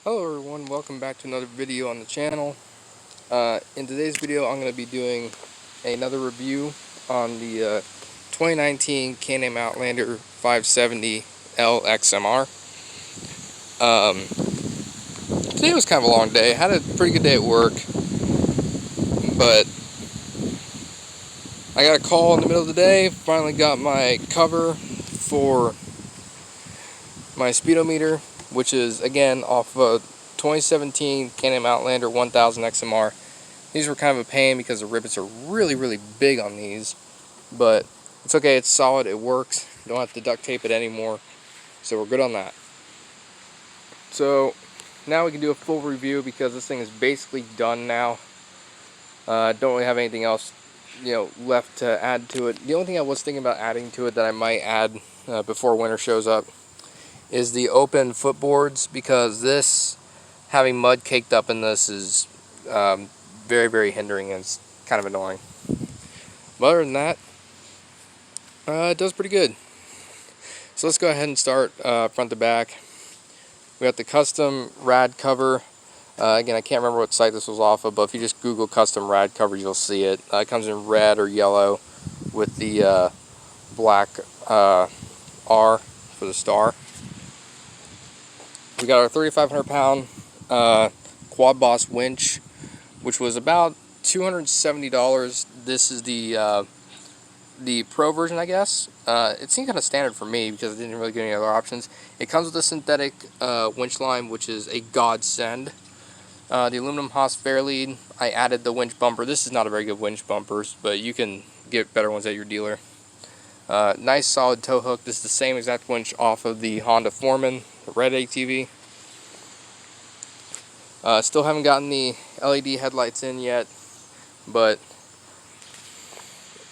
Hello everyone, welcome back to another video on the channel. In today's video I'm going to be doing another review on the 2019 Can-Am Outlander 570L XMR. Today was kind of a long day. I had a pretty good day at work, but I got a call in the middle of the day. Finally got my cover for my speedometer, which is again off of a 2017 Can-Am Outlander 1000 XMR. These were kind of a pain because the rivets are really big on these, but it's okay, it's solid, it works. Don't have to duct tape it anymore, so we're good on that. So now we can do a full review because this thing is basically done now. Don't really have anything else left to add to it. The only thing I was thinking about adding to it that I might add before winter shows up is the open footboards, because this, having mud caked up in this, is very hindering and it's kind of annoying. But other than that, it does pretty good. So let's go ahead and start front to back. We got the custom rad cover. Again, I can't remember what site this was off of, but if you just Google custom rad cover, you'll see it. It comes in red or yellow with the black R for the star. We got our 3,500 pound quad boss winch, which was about $270. This is the pro version, I guess. It seemed kind of standard for me because I didn't really get any other options. It comes with a synthetic winch line, which is a godsend. The aluminum Haas Fairlead. I added the winch bumper. This is not a very good winch bumpers, but you can get better ones at your dealer. Nice solid tow hook. This is the same exact winch off of the Honda Foreman, the red ATV. Still haven't gotten the LED headlights in yet, but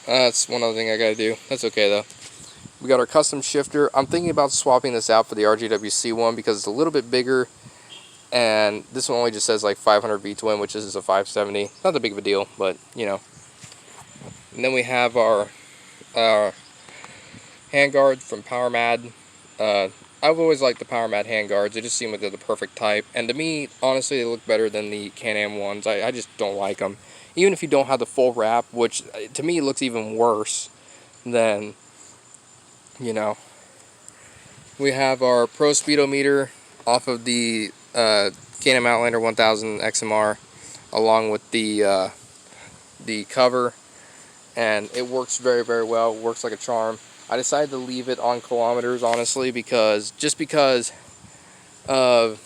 that's one other thing I gotta do. That's okay though. We got our custom shifter. I'm thinking about swapping this out for the RJWC one because it's a little bit bigger, and this one only just says like 500 V-twin, which is a 570. Not that big of a deal, but you know. And then we have our handguard from PowerMad. I've always liked the PowerMad handguards. They just seem like they're the perfect type. And to me, honestly, they look better than the Can-Am ones. I just don't like them. Even if you don't have the full wrap, which to me looks even worse than, We have our Pro Speedometer off of the Can-Am Outlander 1000 XMR, along with the cover. And it works very well. It works like a charm. I decided to leave it on kilometers, honestly, because of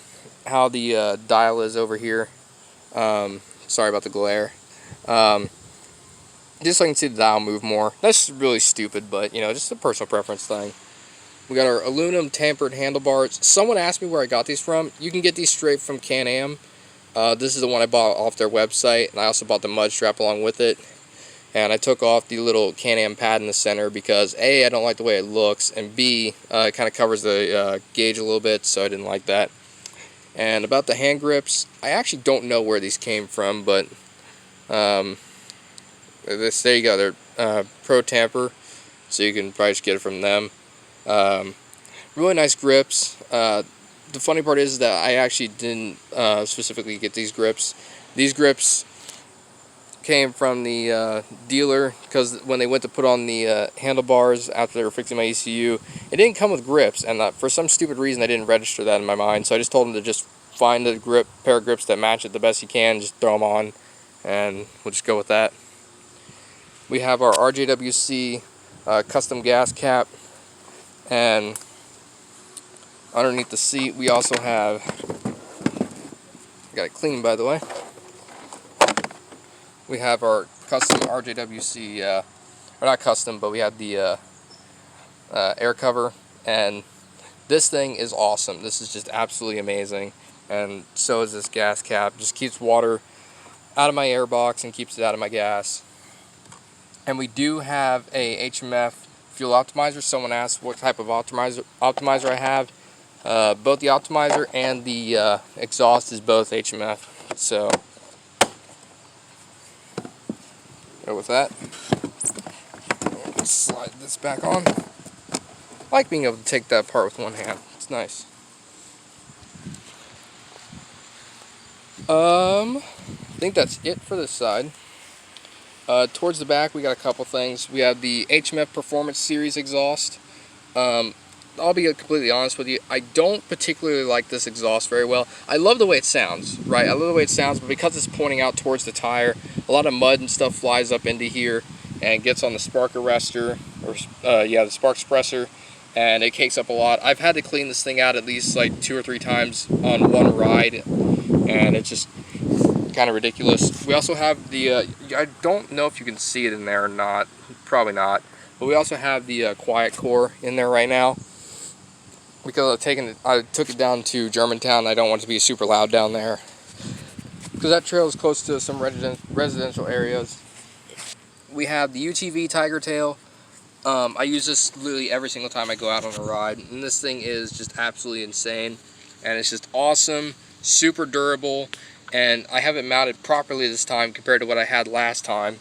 how the dial is over here. Sorry about the glare. Just so I can see the dial move more. That's really stupid, but just a personal preference thing. We got our aluminum tampered handlebars. Someone asked me where I got these from. You can get these straight from Can-Am. This is the one I bought off their website, and I also bought the mud strap along with it. And I took off the little Can-Am pad in the center because A, I don't like the way it looks, and B, it kind of covers the gauge a little bit, so I didn't like that. And about the hand grips, I actually don't know where these came from, but there you go, they're Pro Tamper, so you can probably just get it from them. Really nice grips. The funny part is that I actually didn't specifically get these grips. These grips came from the dealer, because when they went to put on the handlebars after they were fixing my ECU, it didn't come with grips, and for some stupid reason I didn't register that in my mind, so I just told them to just find a pair of grips that match it the best you can, just throw them on, and we'll just go with that. We have our RJWC custom gas cap, and underneath the seat we also have, got it clean by the way, we have our custom RJWC, or not custom, but we have the air cover, and this thing is awesome. This is just absolutely amazing, and so is this gas cap. Just keeps water out of my air box and keeps it out of my gas. And we do have a HMF fuel optimizer. Someone asked what type of optimizer I have. Both the optimizer and the exhaust is both HMF, so go with that. Let's slide this back on. I like being able to take that apart with one hand. It's nice. I think that's it for this side. Towards the back, we got a couple things. We have the HMF Performance Series exhaust. I'll be completely honest with you, I don't particularly like this exhaust very well. I love the way it sounds, right? I love the way it sounds, but because it's pointing out towards the tire, a lot of mud and stuff flies up into here and gets on the spark arrestor, or yeah, the spark suppressor, and it cakes up a lot. I've had to clean this thing out at least like 2 or 3 times on one ride, and it's just kind of ridiculous. We also have the, I don't know if you can see it in there or not, probably not, but we also have the quiet core in there right now. Because I took it down to Germantown. I don't want it to be super loud down there, because that trail is close to some residential areas. We have the UTV Tiger Tail. I use this literally every single time I go out on a ride, and this thing is just absolutely insane, and it's just awesome, super durable, and I have it mounted properly this time compared to what I had last time.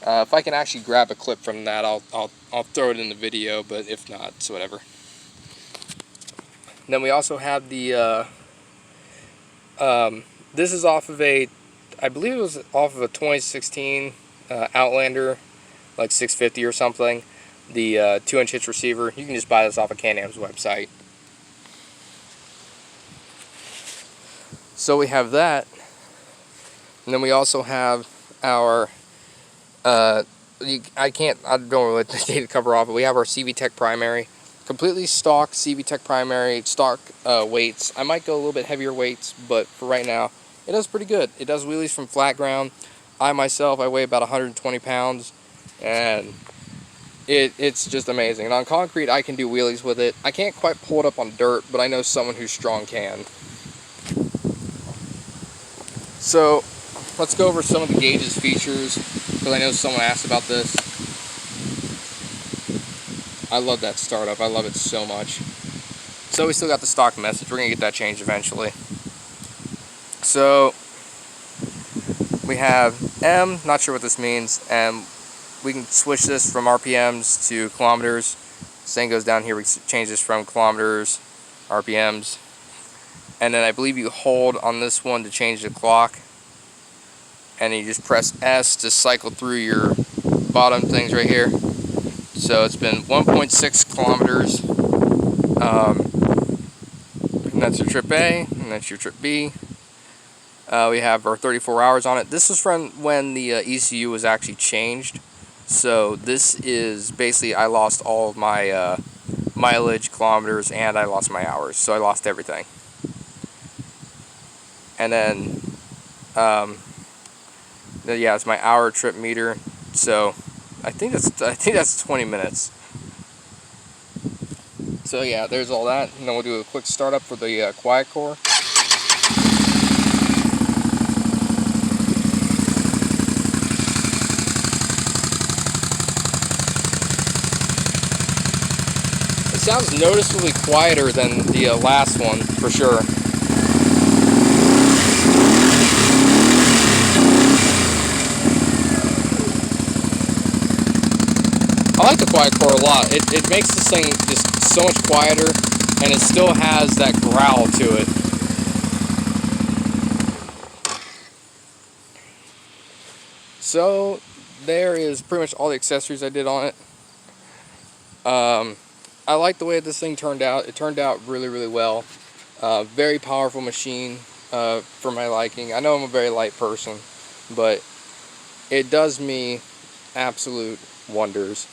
If I can actually grab a clip from that, I'll throw it in the video, but if not, it's whatever. Then we also have the, this is off of a, I believe it was off of a 2016 Outlander, like 650 or something. The 2-inch hitch receiver. You can just buy this off of Can-Am's website. So we have that. And then we also have our, I don't really take the cover off, but we have our CV Tech primary. Completely stock CV Tech primary, stock weights. I might go a little bit heavier weights, but for right now, it does pretty good. It does wheelies from flat ground. I weigh about 120 pounds, and it's just amazing. And on concrete, I can do wheelies with it. I can't quite pull it up on dirt, but I know someone who's strong can. So, let's go over some of the gauges features, because I know someone asked about this. I love that startup. I love it so much. So we still got the stock message. We're going to get that changed eventually. So we have M, not sure what this means, and we can switch this from RPMs to kilometers. Same goes down here. We can change this from kilometers, RPMs. And then I believe you hold on this one to change the clock. And you just press S to cycle through your bottom things right here. So it's been 1.6 kilometers, and that's your trip A, and that's your trip B. We have our 34 hours on it. This is from when the ECU was actually changed. So this is basically, I lost all of my mileage, kilometers, and I lost my hours. So I lost everything. And then, yeah, it's my hour trip meter. So I think that's 20 minutes. So yeah, there's all that, and then we'll do a quick startup for the quiet core. It sounds noticeably quieter than the last one, for sure. I like the quiet core a lot. It makes this thing just so much quieter, and it still has that growl to it. So there is pretty much all the accessories I did on it. I like the way this thing turned out. It turned out really, really well. Very powerful machine for my liking. I know I'm a very light person, but it does me absolute wonders.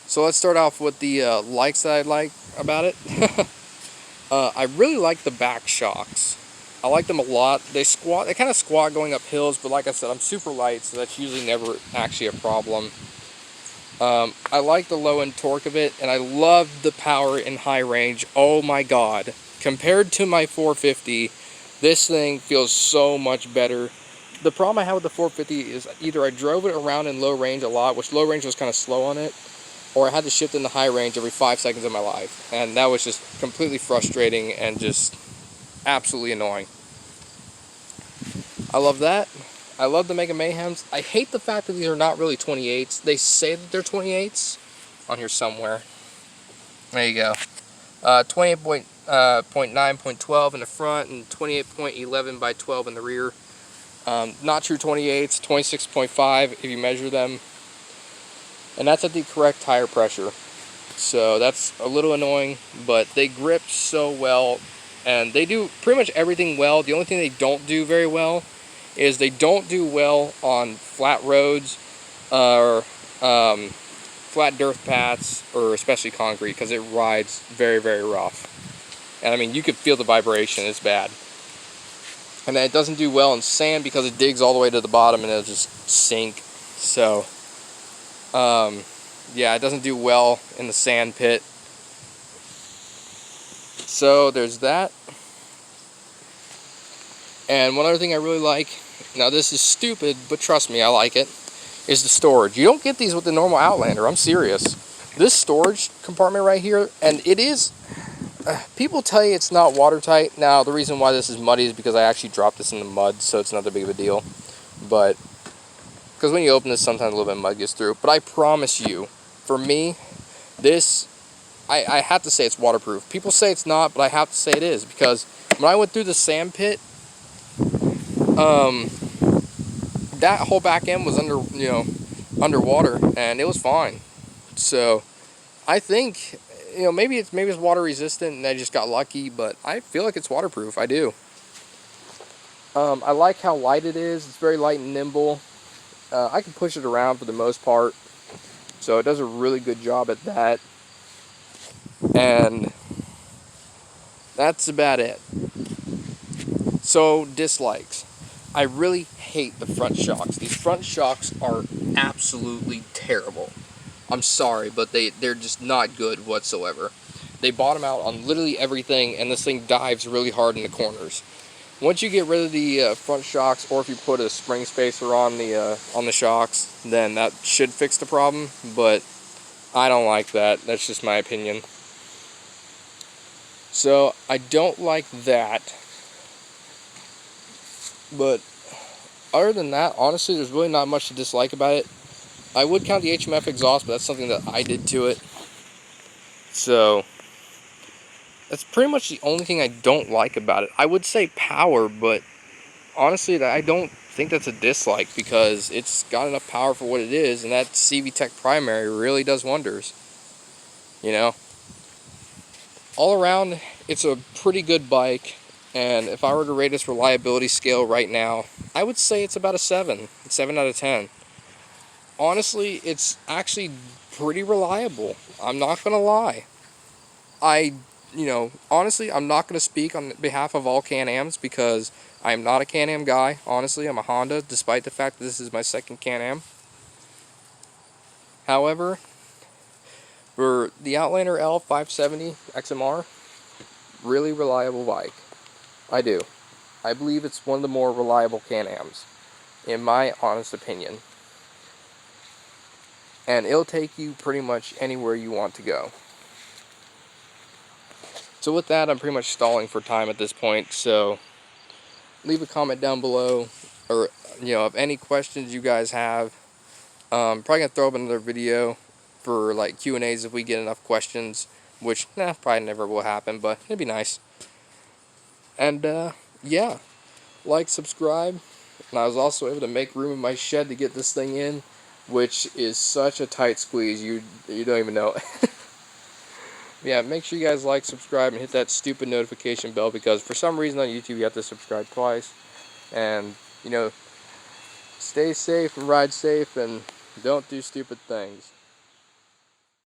So let's start off with the likes that I like about it. I really like the back shocks. I like them a lot. They kind of squat going up hills, but like I said, I'm super light, so that's usually never actually a problem. I like the low end torque of it, and I love the power in high range. Oh my god. Compared to my 450, this thing feels so much better. The problem I had with the 450 is either I drove it around in low range a lot, which low range was kind of slow on it, or I had to shift into high range every 5 seconds of my life. And that was just completely frustrating and just absolutely annoying. I love that. I love the Mega Mayhems. I hate the fact that these are not really 28s. They say that they're 28s on here somewhere. There you go. 28.9.12 in the front and 28.11 by 12 in the rear. Not true 28s, 26.5 if you measure them. And that's at the correct tire pressure. So that's a little annoying, but they grip so well and they do pretty much everything well. The only thing they don't do very well is they don't do well on flat roads or flat dirt paths, or especially concrete, because it rides very, very rough. And I mean, you could feel the vibration, it's bad. And then it doesn't do well in sand because it digs all the way to the bottom and it'll just sink. So, yeah, it doesn't do well in the sand pit. So there's that. And one other thing I really like, now this is stupid, but trust me, I like it, is the storage. You don't get these with the normal Outlander, I'm serious. This storage compartment right here, and it is, people tell you it's not watertight. Now, the reason why this is muddy is because I actually dropped this in the mud, so it's not that big of a deal. But, because when you open this, sometimes a little bit of mud gets through. But I promise you, for me, this, I have to say it's waterproof. People say it's not, but I have to say it is. Because when I went through the sand pit, that whole back end was underwater, and it was fine. So I think, maybe it's water resistant and I just got lucky, but I feel like it's waterproof. I do. I like how light it is. It's very light and nimble. I can push it around for the most part, so it does a really good job at that. And that's about it. So, dislikes. I really hate the front shocks. These front shocks are absolutely terrible. I'm sorry, but they're just not good whatsoever. They bottom out on literally everything, and this thing dives really hard in the corners. Once you get rid of the front shocks, or if you put a spring spacer on the shocks, then that should fix the problem. But I don't like that. That's just my opinion. So I don't like that. But other than that, honestly, there's really not much to dislike about it. I would count the HMF exhaust, but that's something that I did to it. So that's pretty much the only thing I don't like about it. I would say power, but honestly, I don't think that's a dislike because it's got enough power for what it is, and that CV Tech primary really does wonders. All around, it's a pretty good bike, and if I were to rate its reliability scale right now, I would say it's about a 7 out of 10. Honestly, it's actually pretty reliable. I'm not gonna lie. Honestly, I'm not gonna speak on behalf of all Can-Ams because I'm not a Can-Am guy. Honestly, I'm a Honda, despite the fact that this is my second Can-Am. However, for the Outlander L 570 XMR, really reliable bike. I do. I believe it's one of the more reliable Can-Ams, in my honest opinion. And it'll take you pretty much anywhere you want to go. So with that, I'm pretty much stalling for time at this point, so leave a comment down below, or if any questions you guys have. Probably gonna throw up another video for like Q&As if we get enough questions, which probably never will happen, but it'd be nice. And yeah, like, subscribe. And I was also able to make room in my shed to get this thing in, which is such a tight squeeze, you don't even know. Yeah, make sure you guys like, subscribe, and hit that stupid notification bell, because for some reason on YouTube you have to subscribe twice. And stay safe and ride safe, and don't do stupid things.